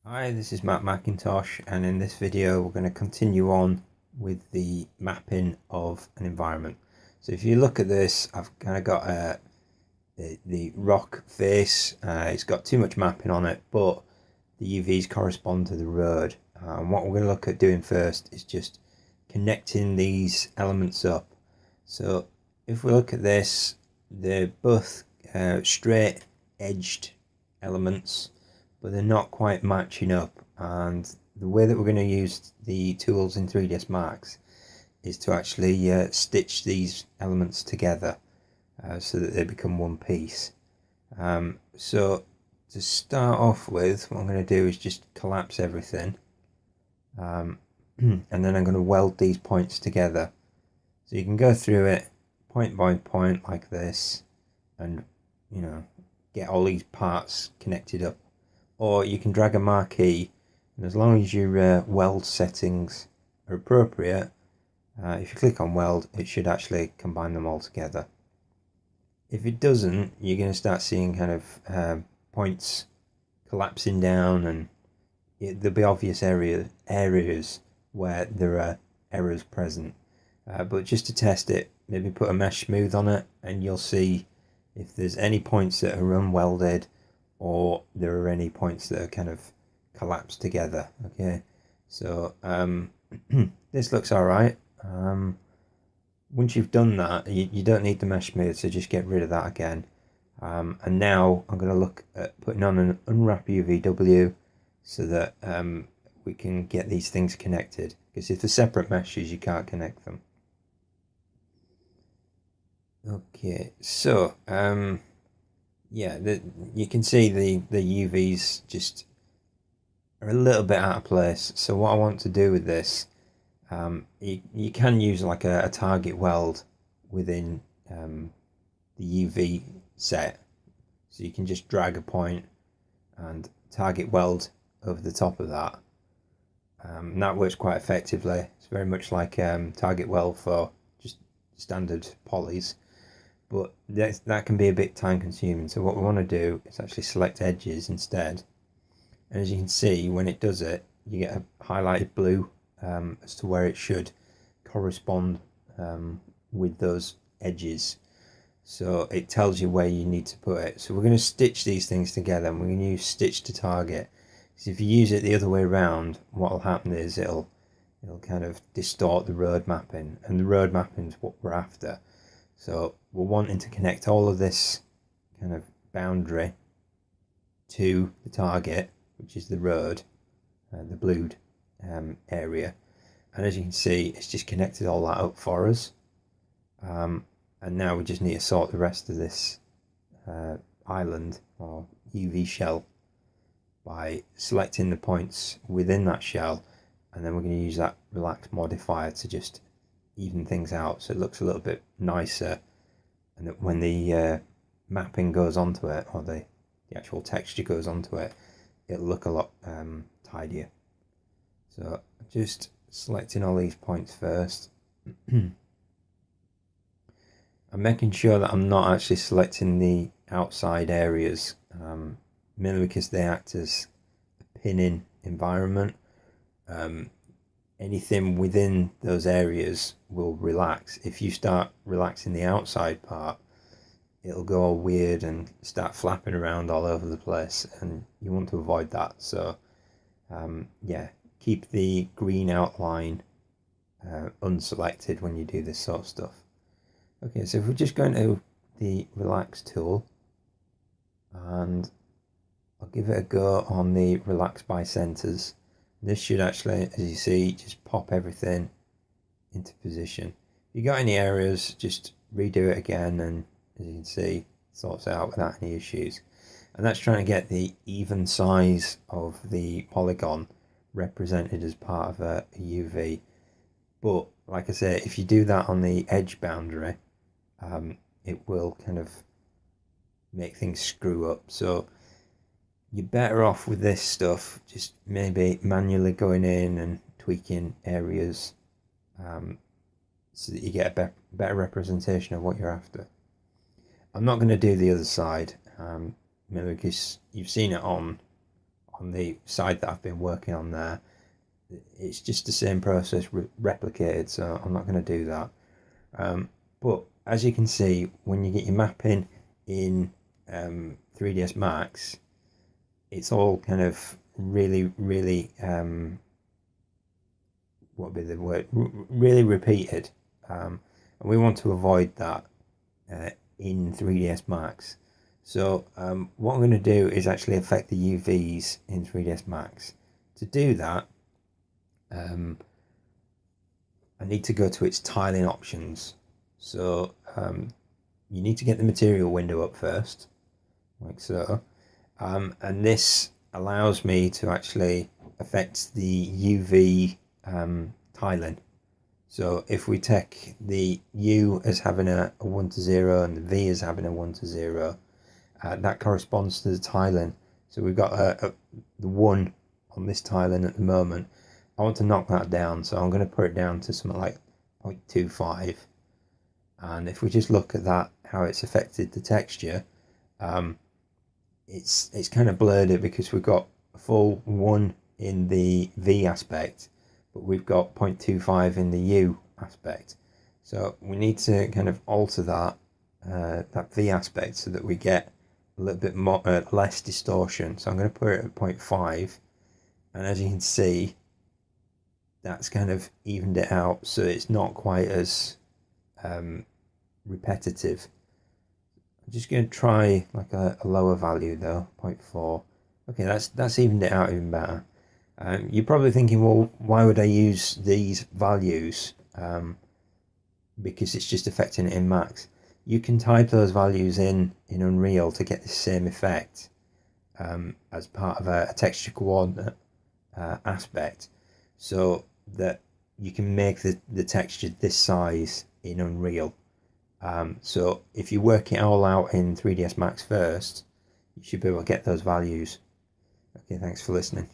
Hi, this is Matt McIntosh, and in this video we're going to continue on with the mapping of an environment. So if you look at this, I've kind of got the rock face. It's got too much mapping on it, but the UVs correspond to the road. And what we're going to look at doing first is just connecting these elements up. So if we look at this, they're both straight edged elements, but they're not quite matching up. And the way that we're going to use the tools in 3ds Max is to actually stitch these elements together so that they become one piece. So to start off with, what I'm going to do is just collapse everything, and then I'm going to weld these points together. So you can go through it point by point like this, and get all these parts connected up. Or you can drag a marquee, and as long as your weld settings are appropriate, if you click on weld, it should actually combine them all together. If it doesn't, you're going to start seeing kind of points collapsing down, and there'll be obvious areas where there are errors present. But just to test it, maybe put a mesh smooth on it, and you'll see if there's any points that are unwelded, or there are any points that are kind of collapsed together. Okay, so this looks all right. Once you've done that, you don't need the mesh smooth, so just get rid of that again. And now I'm going to look at putting on an unwrap UVW so that we can get these things connected, because if they're separate meshes, you can't connect them. Okay, so yeah, you can see the UVs just are a little bit out of place. So what I want to do with this, you can use like a target weld within the UV set. So you can just drag a point and target weld over the top of that. And that works quite effectively. It's very much like target weld for just standard polys, but that can be a bit time consuming. So what we want to do is actually select edges instead. And as you can see, when it does it, you get a highlighted blue as to where it should correspond with those edges. So it tells you where you need to put it. So we're going to stitch these things together, and we're going to use stitch to target. So if you use it the other way around, what will happen is it'll kind of distort the road mapping, and the road mapping is what we're after. So we're wanting to connect all of this kind of boundary to the target, which is the road, the blued area. And as you can see, it's just connected all that up for us. And now we just need to sort the rest of this island or UV shell by selecting the points within that shell, and then we're going to use that relax modifier to just even things out so it looks a little bit nicer, and that when the mapping goes onto it, or the actual texture goes onto it, it'll look a lot tidier. So just selecting all these points first. I'm making sure that I'm not actually selecting the outside areas, mainly because they act as a pinning environment. Anything within those areas will relax. If you start relaxing the outside part, it'll go all weird and start flapping around all over the place, and you want to avoid that. So yeah, keep the green outline unselected when you do this sort of stuff. Okay, so if we're just going to the relax tool, and I'll give it a go on the relax by centers. This should actually, as you see, just pop everything into position. If you got any errors, just redo it again, and as you can see, it sorts out without any issues. And that's trying to get the even size of the polygon represented as part of a UV. But like I say, if you do that on the edge boundary, it will kind of make things screw up. So you're better off with this stuff just maybe manually going in and tweaking areas, so that you get a better representation of what you're after. I'm not going to do the other side, maybe because you've seen it on on the side that I've been working on there. It's just the same process replicated, so I'm not going to do that. But as you can see, when you get your mapping in 3ds Max, it's all kind of really what would be the word, really repeated, and we want to avoid that in 3ds Max. So what I'm going to do is actually affect the UVs in 3ds Max. To do that, I need to go to its tiling options. So you need to get the material window up first, like so, and this allows me to actually affect the UV tiling. So if we take the U as having a 1 to 0 and the V as having a 1 to 0, that corresponds to the tiling. So we've got the 1 on this tiling at the moment. I want to knock that down, so I'm going to put it down to something like 0.25. And if we just look at that, how it's affected the texture, it's kind of blurred it because we've got a full 1 in the V aspect, but we've got 0.25 in the U aspect. So we need to kind of alter that that V aspect so that we get a little bit more less distortion. So I'm going to put it at 0.5, and as you can see, that's kind of evened it out, so it's not quite as repetitive. I'm just going to try like a lower value though, 0.4. Okay, that's evened it out even better. You're probably thinking, well, why would I use these values? Because it's just affecting it in Max. You can type those values in Unreal to get the same effect as part of a texture coordinate aspect, so that you can make the texture this size in Unreal. So if you work it all out in 3ds Max first, you should be able to get those values. Okay, thanks for listening.